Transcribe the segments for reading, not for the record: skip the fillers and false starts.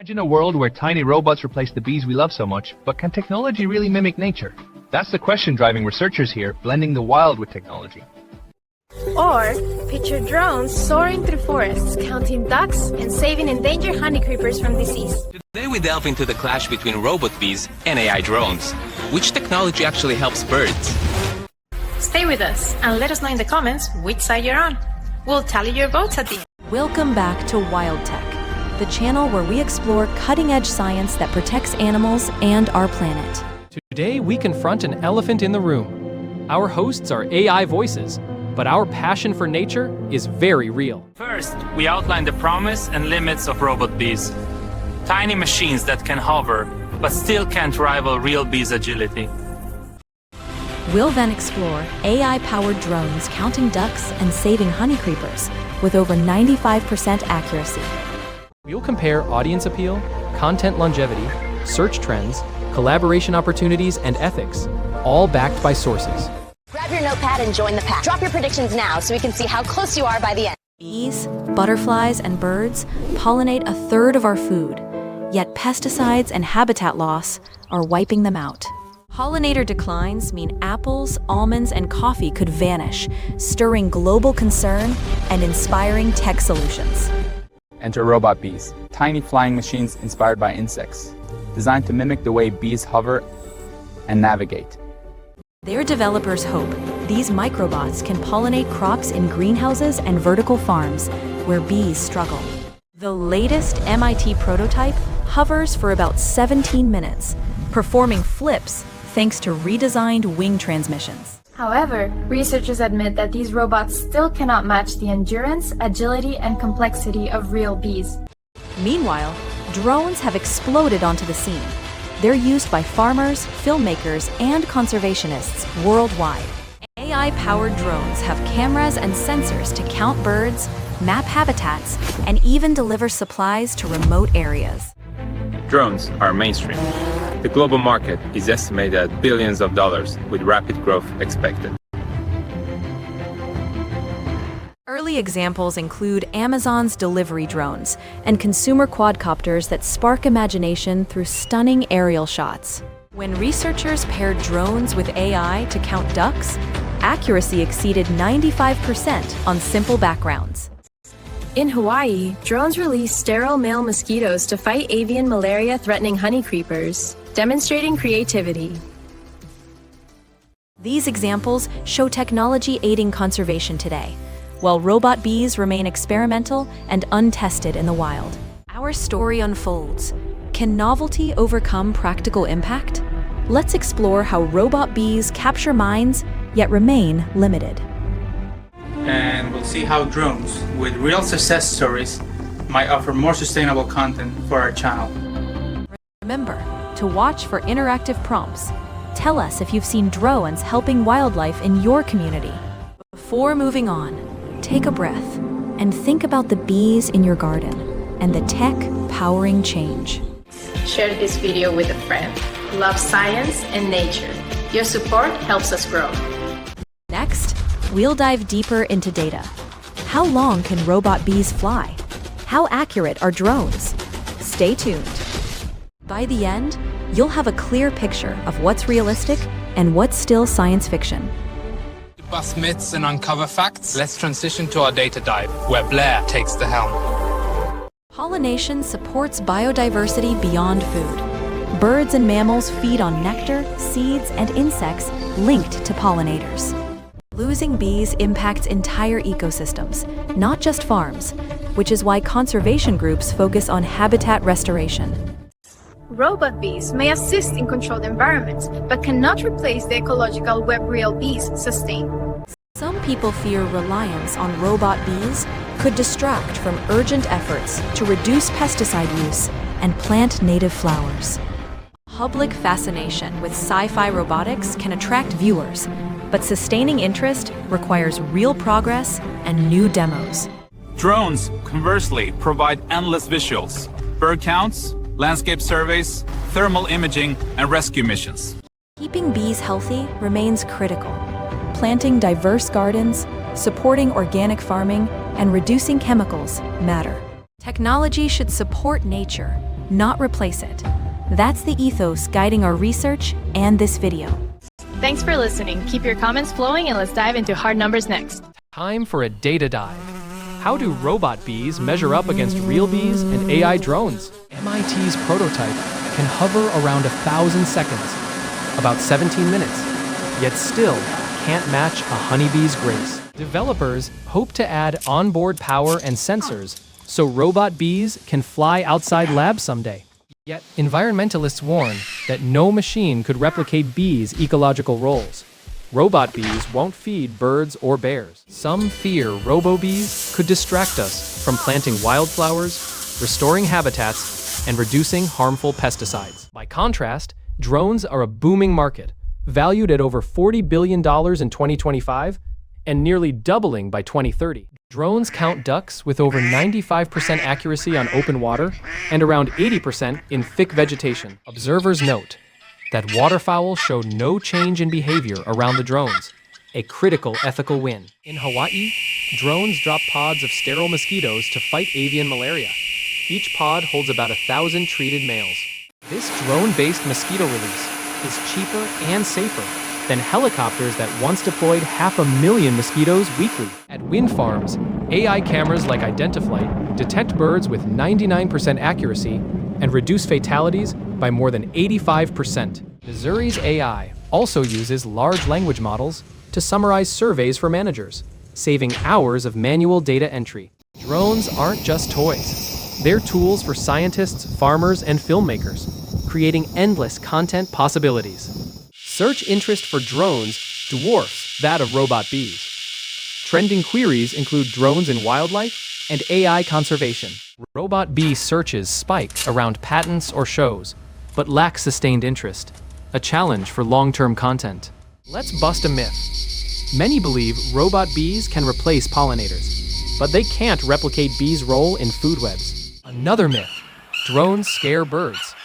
Imagine a world where tiny robots replace the bees we love so much, but can technology really mimic nature? That's the question driving researchers here, blending the wild with technology. Or picture drones soaring through forests, counting ducks and saving endangered honeycreepers from disease. Today we delve into the clash between robot bees and AI drones. Which technology actually helps birds? Stay with us and let us know in the comments which side you're on. We'll tally your votes at the end. Welcome back to Wild Tech, the channel where we explore cutting-edge science that protects animals and our planet. Today we confront an elephant in the room. Our hosts are AI voices, but our passion for nature is very real. First, we outline the promise and limits of robot bees. Tiny machines that can hover, but still can't rival real bees' agility. We'll then explore AI-powered drones counting ducks and saving honeycreepers with over 95% accuracy. We'll compare audience appeal, content longevity, search trends, collaboration opportunities, and ethics, all backed by sources. Grab your notepad and join the pack. Drop your predictions now so we can see how close you are by the end. Bees, butterflies, and birds pollinate a third of our food, yet pesticides and habitat loss are wiping them out. Pollinator declines mean apples, almonds, and coffee could vanish, stirring global concern and inspiring tech solutions. Enter robot bees, tiny flying machines inspired by insects, designed to mimic the way bees hover and navigate. Their developers hope these microbots can pollinate crops in greenhouses and vertical farms where bees struggle. The latest MIT prototype hovers for about 17 minutes, performing flips thanks to redesigned wing transmissions. However, researchers admit that these robots still cannot match the endurance, agility, and complexity of real bees. Meanwhile, drones have exploded onto the scene. They're used by farmers, filmmakers, and conservationists worldwide. AI-powered drones have cameras and sensors to count birds, map habitats, and even deliver supplies to remote areas. Drones are mainstream. The global market is estimated at billions of dollars, with rapid growth expected. Early examples include Amazon's delivery drones and consumer quadcopters that spark imagination through stunning aerial shots. When researchers paired drones with AI to count ducks, accuracy exceeded 95% on simple backgrounds. In Hawaii, drones release sterile male mosquitoes to fight avian malaria-threatening honeycreepers, demonstrating creativity. These examples show technology aiding conservation today, while robot bees remain experimental and untested in the wild. Our story unfolds. Can novelty overcome practical impact? Let's explore how robot bees capture minds yet remain limited. And we'll see how drones with real success stories might offer more sustainable content for our channel. Remember to watch for interactive prompts. Tell us if you've seen drones helping wildlife in your community. Before moving on, take a breath and think about the bees in your garden and the tech powering change. Share this video with a friend. Love science and nature. Your support helps us grow. Next, we'll dive deeper into data. How long can robot bees fly? How accurate are drones? Stay tuned. By the end, you'll have a clear picture of what's realistic and what's still science fiction. To bust myths and uncover facts, let's transition to our data dive, where Blair takes the helm. Pollination supports biodiversity beyond food. Birds and mammals feed on nectar, seeds, and insects linked to pollinators. Losing bees impacts entire ecosystems, not just farms, which is why conservation groups focus on habitat restoration. Robot bees may assist in controlled environments, but cannot replace the ecological web real bees sustain. Some people fear reliance on robot bees could distract from urgent efforts to reduce pesticide use and plant native flowers. Public fascination with sci-fi robotics can attract viewers, but sustaining interest requires real progress and new demos. Drones, conversely, provide endless visuals, bird counts, landscape surveys, thermal imaging, and rescue missions. Keeping bees healthy remains critical. Planting diverse gardens, supporting organic farming, and reducing chemicals matter. Technology should support nature, not replace it. That's the ethos guiding our research and this video. Thanks for listening. Keep your comments flowing and let's dive into hard numbers next. Time for a data dive. How do robot bees measure up against real bees and AI drones? MIT's prototype can hover around 1,000 seconds, about 17 minutes, yet still can't match a honeybee's grace. Developers hope to add onboard power and sensors so robot bees can fly outside labs someday. Yet, environmentalists warn that no machine could replicate bees' ecological roles. Robot bees won't feed birds or bears. Some fear Robo-Bees could distract us from planting wildflowers, restoring habitats, and reducing harmful pesticides. By contrast, drones are a booming market, valued at over $40 billion in 2025 and nearly doubling by 2030. Drones count ducks with over 95% accuracy on open water and around 80% in thick vegetation. Observers note that waterfowl showed no change in behavior around the drones, a critical ethical win. In Hawaii, drones drop pods of sterile mosquitoes to fight avian malaria. Each pod holds about 1,000 treated males. This drone-based mosquito release is cheaper and safer than helicopters that once deployed 500,000 mosquitoes weekly. At wind farms, AI cameras like IdentiFlight detect birds with 99% accuracy and reduce fatalities by more than 85%. Missouri's AI also uses large language models to summarize surveys for managers, saving hours of manual data entry. Drones aren't just toys. They're tools for scientists, farmers, and filmmakers, creating endless content possibilities. Search interest for drones dwarfs that of robot bees. Trending queries include drones in wildlife and AI conservation. Robot bee searches spike around patents or shows, but lack sustained interest, a challenge for long-term content. Let's bust a myth. Many believe robot bees can replace pollinators, but they can't replicate bees' role in food webs. Another myth. Drones scare birds.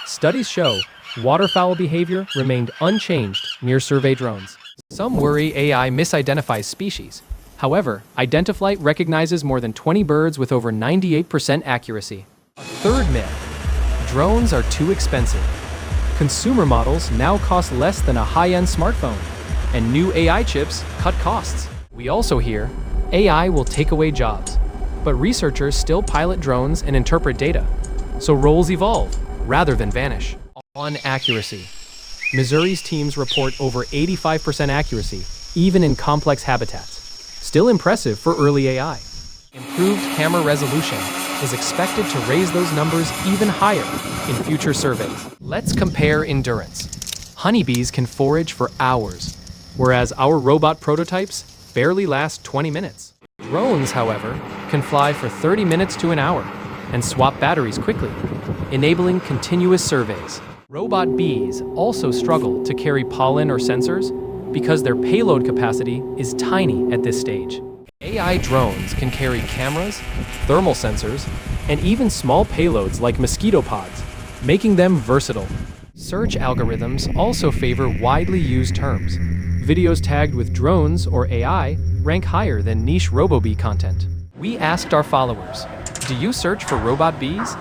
Studies show waterfowl behavior remained unchanged near survey drones. Some worry AI misidentifies species. However, IdentiFlight recognizes more than 20 birds with over 98% accuracy. A third myth. Drones are too expensive. Consumer models now cost less than a high-end smartphone, and new AI chips cut costs. We also hear AI will take away jobs, but researchers still pilot drones and interpret data, so roles evolve rather than vanish. On accuracy. Missouri's teams report over 85% accuracy, even in complex habitats. Still impressive for early AI. Improved camera resolution is expected to raise those numbers even higher in future surveys. Let's compare endurance. Honeybees can forage for hours, whereas our robot prototypes barely last 20 minutes. Drones, however, can fly for 30 minutes to an hour and swap batteries quickly, enabling continuous surveys. Robot bees also struggle to carry pollen or sensors because their payload capacity is tiny at this stage. AI drones can carry cameras, thermal sensors, and even small payloads like mosquito pods, making them versatile. Search algorithms also favor widely used terms. Videos tagged with drones or AI rank higher than niche Robo-Bee content. We asked our followers, do you search for robot bees?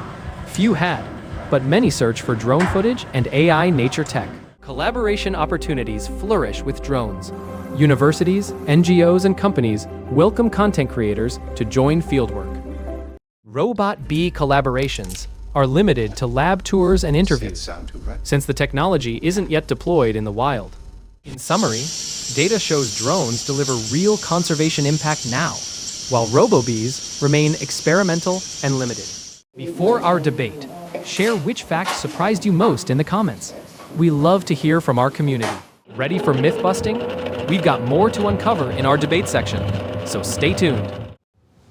Few had, but many search for drone footage and AI nature tech. Collaboration opportunities flourish with drones. Universities, NGOs, and companies welcome content creators to join fieldwork. Robot bee collaborations are limited to lab tours and interviews, since the technology isn't yet deployed in the wild. In summary, data shows drones deliver real conservation impact now, while Robo-Bees remain experimental and limited. Before our debate, share which fact surprised you most in the comments. We love to hear from our community. Ready for myth busting? We've got more to uncover in our debate section, so stay tuned.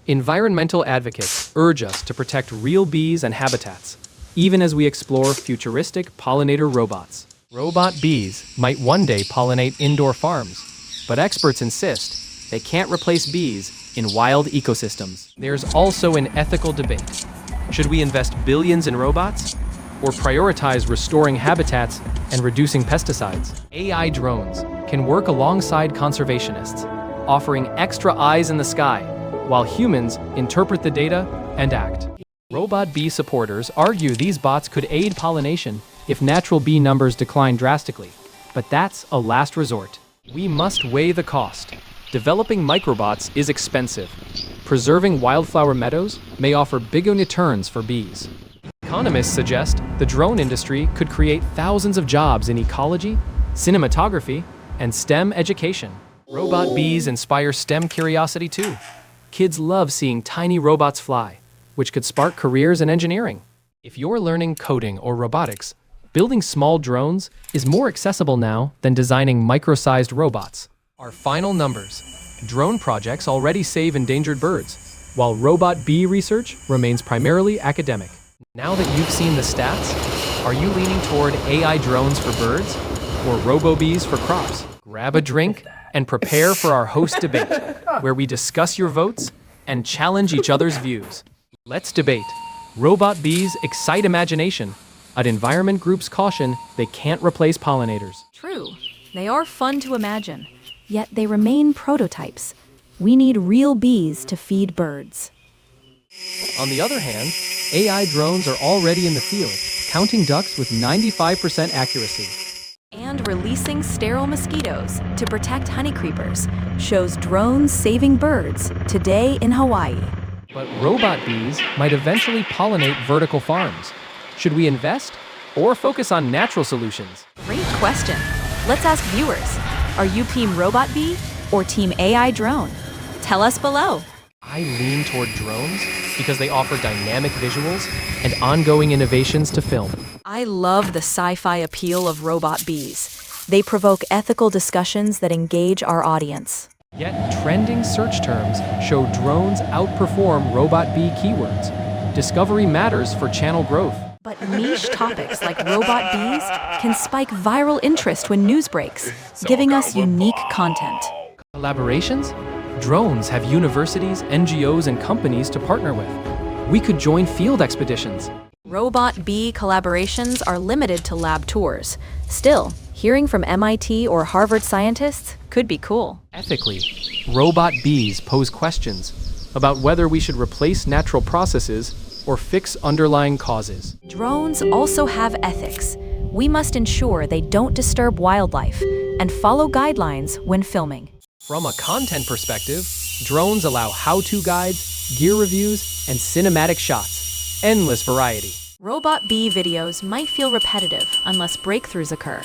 Environmental advocates urge us to protect real bees and habitats, even as we explore futuristic pollinator robots. Robot bees might one day pollinate indoor farms, but experts insist they can't replace bees in wild ecosystems. There's also an ethical debate. Should we invest billions in robots, or prioritize restoring habitats and reducing pesticides? AI drones can work alongside conservationists, offering extra eyes in the sky, while humans interpret the data and act. Robot bee supporters argue these bots could aid pollination if natural bee numbers decline drastically, but that's a last resort. We must weigh the cost. Developing microbots is expensive. Preserving wildflower meadows may offer bigger returns for bees. Economists suggest the drone industry could create thousands of jobs in ecology, cinematography, and STEM education. Robot bees inspire STEM curiosity too. Kids love seeing tiny robots fly, which could spark careers in engineering. If you're learning coding or robotics, building small drones is more accessible now than designing micro-sized robots. Our final numbers. Drone projects already save endangered birds, while robot bee research remains primarily academic. Now that you've seen the stats, are you leaning toward AI drones for birds or robo-bees for crops? Grab a drink and prepare for our host debate, where we discuss your votes and challenge each other's views. Let's debate. Robot bees excite imagination, but environment groups caution they can't replace pollinators. True, they are fun to imagine, yet they remain prototypes. We need real bees to feed birds. On the other hand, AI drones are already in the field, counting ducks with 95% accuracy. And releasing sterile mosquitoes to protect honeycreepers shows drones saving birds today in Hawaii. But robot bees might eventually pollinate vertical farms. Should we invest or focus on natural solutions? Great question. Let's ask viewers. Are you team robot bee or team AI drone? Tell us below. I lean toward drones because they offer dynamic visuals and ongoing innovations to film. I love the sci-fi appeal of robot bees. They provoke ethical discussions that engage our audience. Yet trending search terms show drones outperform robot bee keywords. Discovery matters for channel growth. But niche topics like robot bees can spike viral interest when news breaks, giving us unique content. Collaborations? Drones have universities, NGOs, and companies to partner with. We could join field expeditions. Robot bee collaborations are limited to lab tours. Still, hearing from MIT or Harvard scientists could be cool. Ethically, robot bees pose questions about whether we should replace natural processes or fix underlying causes. Drones also have ethics. We must ensure they don't disturb wildlife and follow guidelines when filming. From a content perspective, drones allow how-to guides, gear reviews, and cinematic shots. Endless variety. Robot bee videos might feel repetitive unless breakthroughs occur.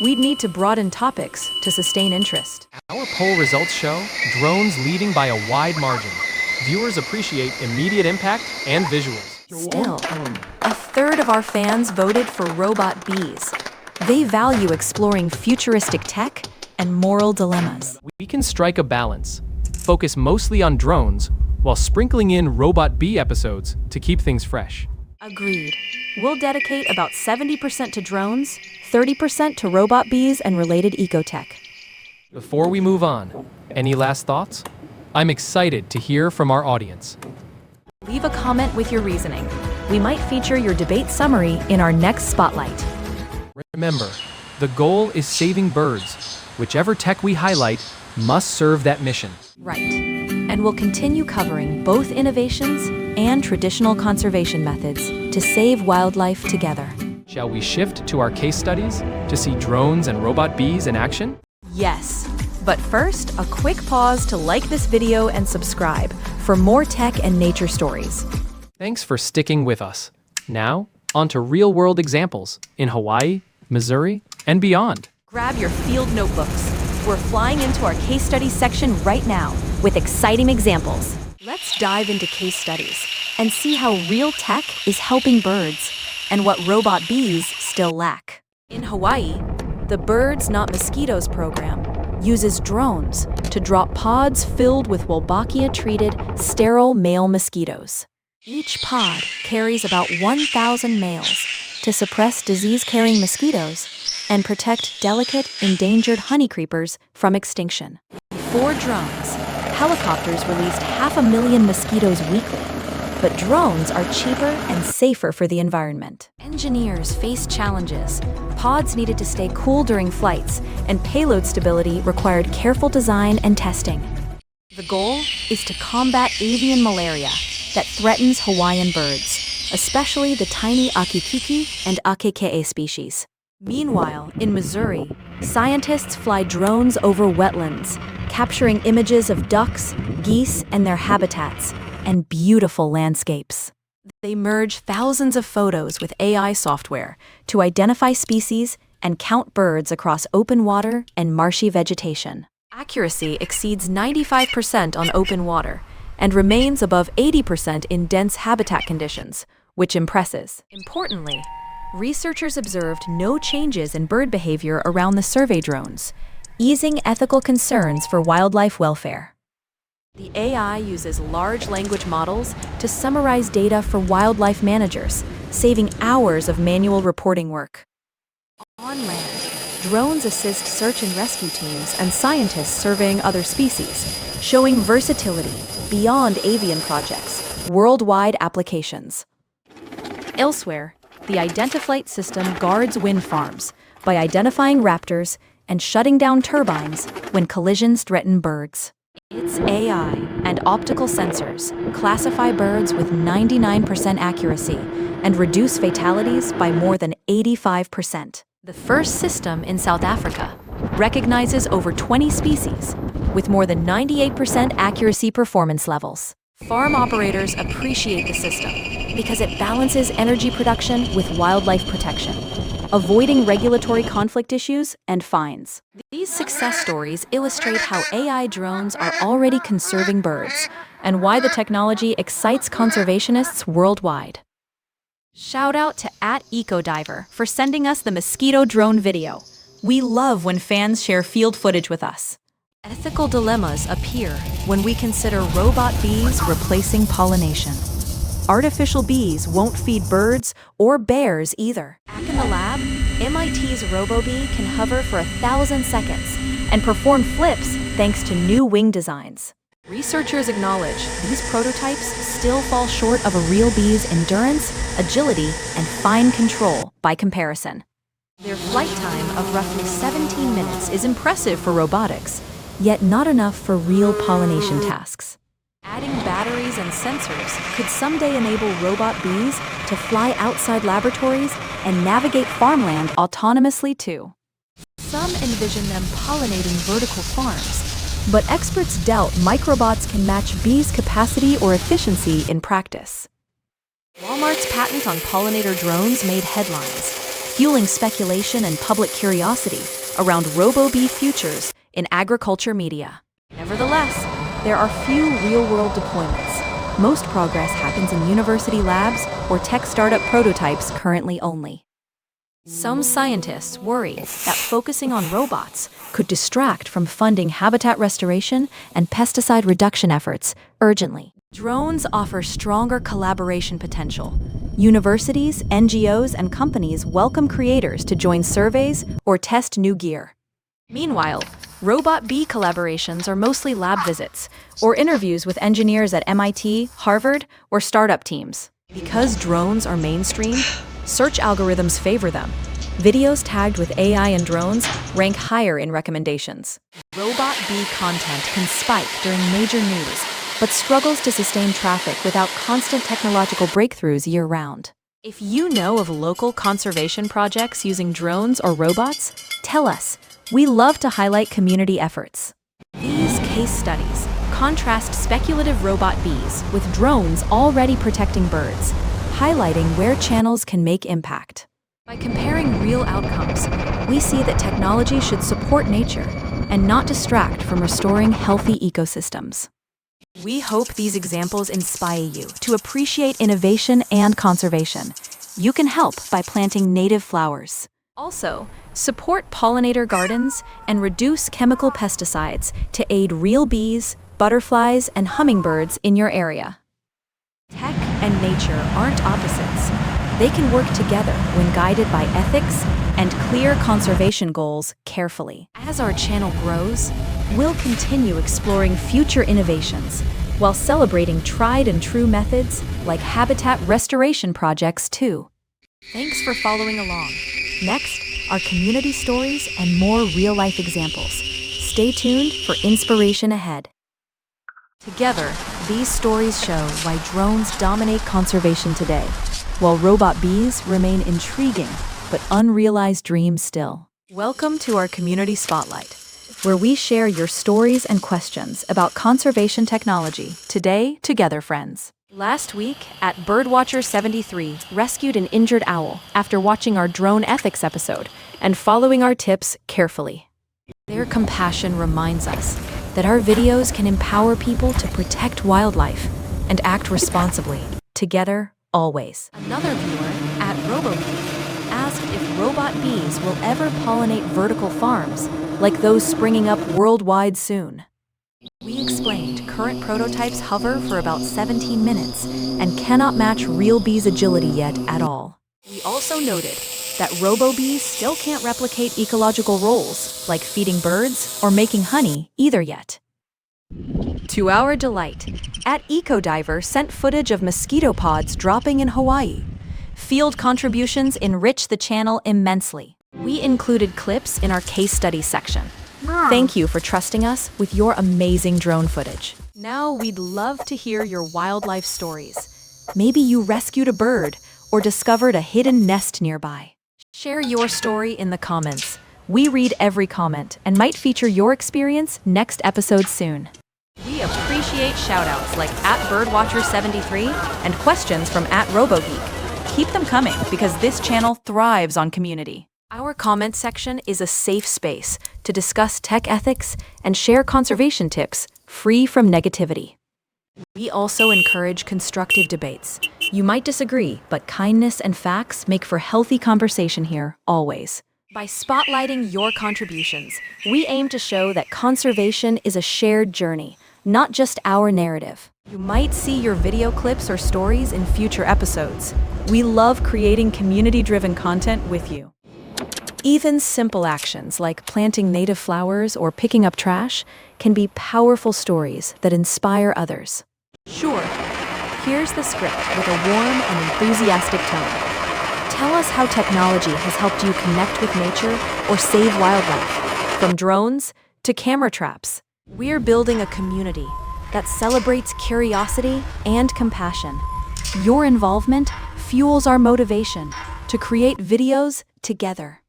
We'd need to broaden topics to sustain interest. Our poll results show drones leading by a wide margin. Viewers appreciate immediate impact and visuals. Still, a third of our fans voted for robot bees. They value exploring futuristic tech and moral dilemmas. We can strike a balance, focus mostly on drones, while sprinkling in robot bee episodes to keep things fresh. Agreed. We'll dedicate about 70% to drones, 30% to robot bees and related ecotech. Before we move on, any last thoughts? I'm excited to hear from our audience. Leave a comment with your reasoning. We might feature your debate summary in our next spotlight. Remember, the goal is saving birds. Whichever tech we highlight must serve that mission. Right. And we'll continue covering both innovations and traditional conservation methods to save wildlife together. Shall we shift to our case studies to see drones and robot bees in action? Yes. But first, a quick pause to like this video and subscribe for more tech and nature stories. Thanks for sticking with us. Now, on to real-world examples in Hawaii, Missouri, and beyond. Grab your field notebooks. We're flying into our case studies section right now with exciting examples. Let's dive into case studies and see how real tech is helping birds and what robot bees still lack. In Hawaii, the Birds Not Mosquitoes program uses drones to drop pods filled with Wolbachia-treated sterile male mosquitoes. Each pod carries about 1,000 males to suppress disease-carrying mosquitoes and protect delicate, endangered honeycreepers from extinction. Before drones, helicopters released 500,000 mosquitoes weekly, but drones are cheaper and safer for the environment. Engineers faced challenges. Pods needed to stay cool during flights, and payload stability required careful design and testing. The goal is to combat avian malaria, that threatens Hawaiian birds, especially the tiny akikiki and akeke species. Meanwhile, in Missouri, scientists fly drones over wetlands, capturing images of ducks, geese, and their habitats, and beautiful landscapes. They merge thousands of photos with AI software to identify species and count birds across open water and marshy vegetation. Accuracy exceeds 95% on open water and remains above 80% in dense habitat conditions, which impresses. Importantly, researchers observed no changes in bird behavior around the survey drones, easing ethical concerns for wildlife welfare. The AI uses large language models to summarize data for wildlife managers, saving hours of manual reporting work. On land, drones assist search and rescue teams and scientists surveying other species, showing versatility beyond avian projects, worldwide applications. Elsewhere, the IdentiFlight system guards wind farms by identifying raptors and shutting down turbines when collisions threaten birds. Its AI and optical sensors classify birds with 99% accuracy and reduce fatalities by more than 85%. The first system in South Africa recognizes over 20 species with more than 98% accuracy performance levels. Farm operators appreciate the system because it balances energy production with wildlife protection, avoiding regulatory conflict issues and fines. These success stories illustrate how AI drones are already conserving birds and why the technology excites conservationists worldwide. Shout out to @EcoDiver for sending us the mosquito drone video. We love when fans share field footage with us. Ethical dilemmas appear when we consider robot bees replacing pollination. Artificial bees won't feed birds or bears either. Back in the lab, MIT's Robo-Bee can hover for 1,000 seconds and perform flips thanks to new wing designs. Researchers acknowledge these prototypes still fall short of a real bee's endurance, agility, and fine control by comparison. Their flight time of roughly 17 minutes is impressive for robotics, yet not enough for real pollination tasks. Adding batteries and sensors could someday enable robot bees to fly outside laboratories and navigate farmland autonomously too. Some envision them pollinating vertical farms, but experts doubt microbots can match bees' capacity or efficiency in practice. Walmart's patent on pollinator drones made headlines, fueling speculation and public curiosity around Robo-Bee futures in agriculture media. Nevertheless, there are few real-world deployments. Most progress happens in university labs or tech startup prototypes currently only. Some scientists worry that focusing on robots could distract from funding habitat restoration and pesticide reduction efforts urgently. Drones offer stronger collaboration potential. Universities, NGOs, and companies welcome creators to join surveys or test new gear. Meanwhile, robot-bee collaborations are mostly lab visits or interviews with engineers at MIT, Harvard, or startup teams. Because drones are mainstream, search algorithms favor them. Videos tagged with AI and drones rank higher in recommendations. Robot-bee content can spike during major news, but struggles to sustain traffic without constant technological breakthroughs year-round. If you know of local conservation projects using drones or robots, tell us. We love to highlight community efforts. These case studies contrast speculative robot bees with drones already protecting birds, highlighting where channels can make impact. By comparing real outcomes, we see that technology should support nature and not distract from restoring healthy ecosystems. We hope these examples inspire you to appreciate innovation and conservation. You can help by planting native flowers. Also, support pollinator gardens and reduce chemical pesticides to aid real bees, butterflies, and hummingbirds in your area. Tech and nature aren't opposites. They can work together when guided by ethics and clear conservation goals carefully. As our channel grows, we'll continue exploring future innovations while celebrating tried and true methods like habitat restoration projects too. Thanks for following along. Next are community stories and more real-life examples. Stay tuned for inspiration ahead. Together, These stories show why drones dominate conservation today, while robot bees remain intriguing but unrealized dreams still. Welcome to our Community Spotlight, where we share your stories and questions about conservation technology today together, friends. Last week, at Birdwatcher 73 rescued an injured owl after watching our drone ethics episode and following our tips carefully. Their compassion reminds us that our videos can empower people to protect wildlife and act responsibly, together, always. Another viewer, at Robo-Bees, asked if robot bees will ever pollinate vertical farms like those springing up worldwide soon. We explained current prototypes hover for about 17 minutes and cannot match real bees' agility yet at all. We also noted that Robo-Bees still can't replicate ecological roles like feeding birds or making honey either yet. To our delight, at EcoDiver sent footage of mosquito pods dropping in Hawaii. Field contributions enrich the channel immensely. We included clips in our case studies section. Thank you for trusting us with your amazing drone footage. Now we'd love to hear your wildlife stories. Maybe you rescued a bird or discovered a hidden nest nearby. Share your story in the comments. We read every comment and might feature your experience next episode soon. We appreciate shoutouts like @Birdwatcher73 and questions from @RoboGeek. Keep them coming because this channel thrives on community. Our comment section is a safe space to discuss tech ethics and share conservation tips free from negativity. We also encourage constructive debates. You might disagree, but kindness and facts make for healthy conversation here, always. By spotlighting your contributions, we aim to show that conservation is a shared journey, not just our narrative. You might see your video clips or stories in future episodes. We love creating community-driven content with you. Even simple actions like planting native flowers or picking up trash can be powerful stories that inspire others. Sure, here's the script with a warm and enthusiastic tone. Tell us how technology has helped you connect with nature or save wildlife. From drones to camera traps, we're building a community that celebrates curiosity and compassion. Your involvement fuels our motivation to create videos together.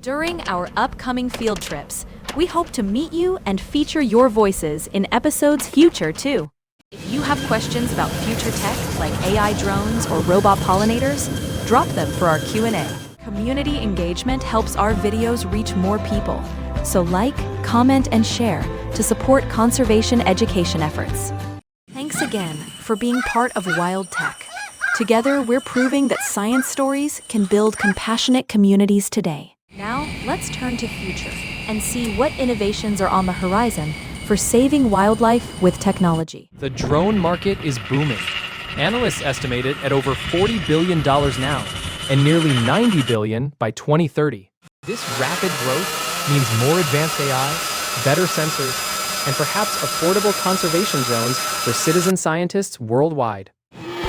During our upcoming field trips, we hope to meet you and feature your voices in episodes future too. If you have questions about future tech like AI drones or robot pollinators, drop them for our Q&A. Community engagement helps our videos reach more people, so like, comment, and share to support conservation education efforts. Thanks again for being part of Wild Tech. Together, we're proving that science stories can build compassionate communities today. Now, let's turn to future and see what innovations are on the horizon for saving wildlife with technology. The drone market is booming. Analysts estimate it at over $40 billion now, and nearly $90 billion by 2030. This rapid growth means more advanced AI, better sensors, and perhaps affordable conservation drones for citizen scientists worldwide.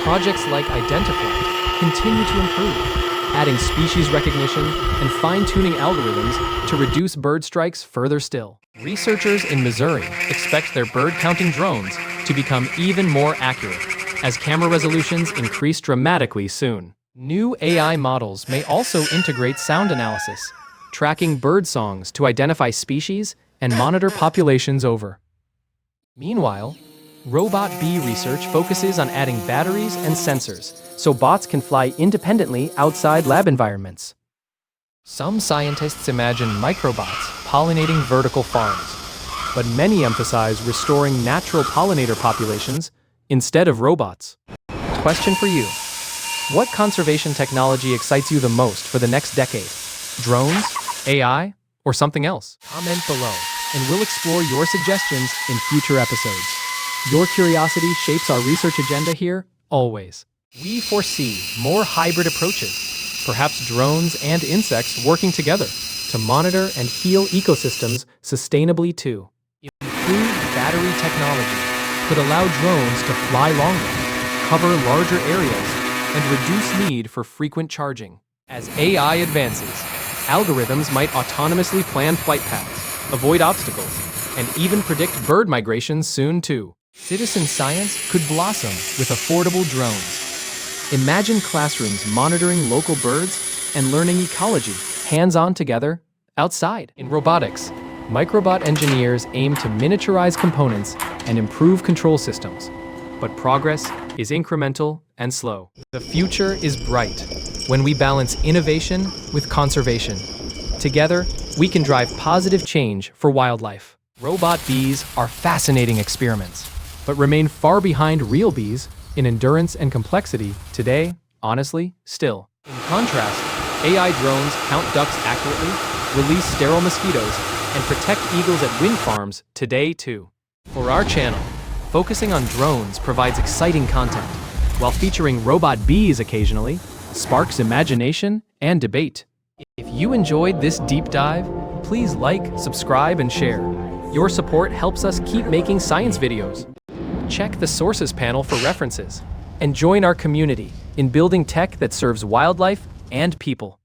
Projects like IdentiFlight continue to improve, adding species recognition and fine-tuning algorithms to reduce bird strikes further still. Researchers in Missouri expect their bird-counting drones to become even more accurate as camera resolutions increase dramatically soon. New AI models may also integrate sound analysis, tracking bird songs to identify species and monitor populations over. Meanwhile, robot bee research focuses on adding batteries and sensors so bots can fly independently outside lab environments. Some scientists imagine microbots pollinating vertical farms, but many emphasize restoring natural pollinator populations instead of robots. Question for you: what conservation technology excites you the most for the next decade? Drones, AI, or something else? Comment below, and we'll explore your suggestions in future episodes. Your curiosity shapes our research agenda here, always. We foresee more hybrid approaches, perhaps drones and insects working together to monitor and heal ecosystems sustainably too. Improved battery technology could allow drones to fly longer, cover larger areas, and reduce need for frequent charging. As AI advances, algorithms might autonomously plan flight paths, avoid obstacles, and even predict bird migration soon too. Citizen science could blossom with affordable drones. Imagine classrooms monitoring local birds and learning ecology, hands-on together, outside. In robotics, microbot engineers aim to miniaturize components and improve control systems. But progress is incremental and slow. The future is bright when we balance innovation with conservation. Together, we can drive positive change for wildlife. Robot bees are fascinating experiments, but remain far behind real bees in endurance and complexity today, honestly, still. In contrast, AI drones count ducks accurately, release sterile mosquitoes, and protect eagles at wind farms today too. For our channel, focusing on drones provides exciting content, while featuring robot bees occasionally sparks imagination and debate. If you enjoyed this deep dive, please like, subscribe, and share. Your support helps us keep making science videos. Check the sources panel for references, and join our community in building tech that serves wildlife and people.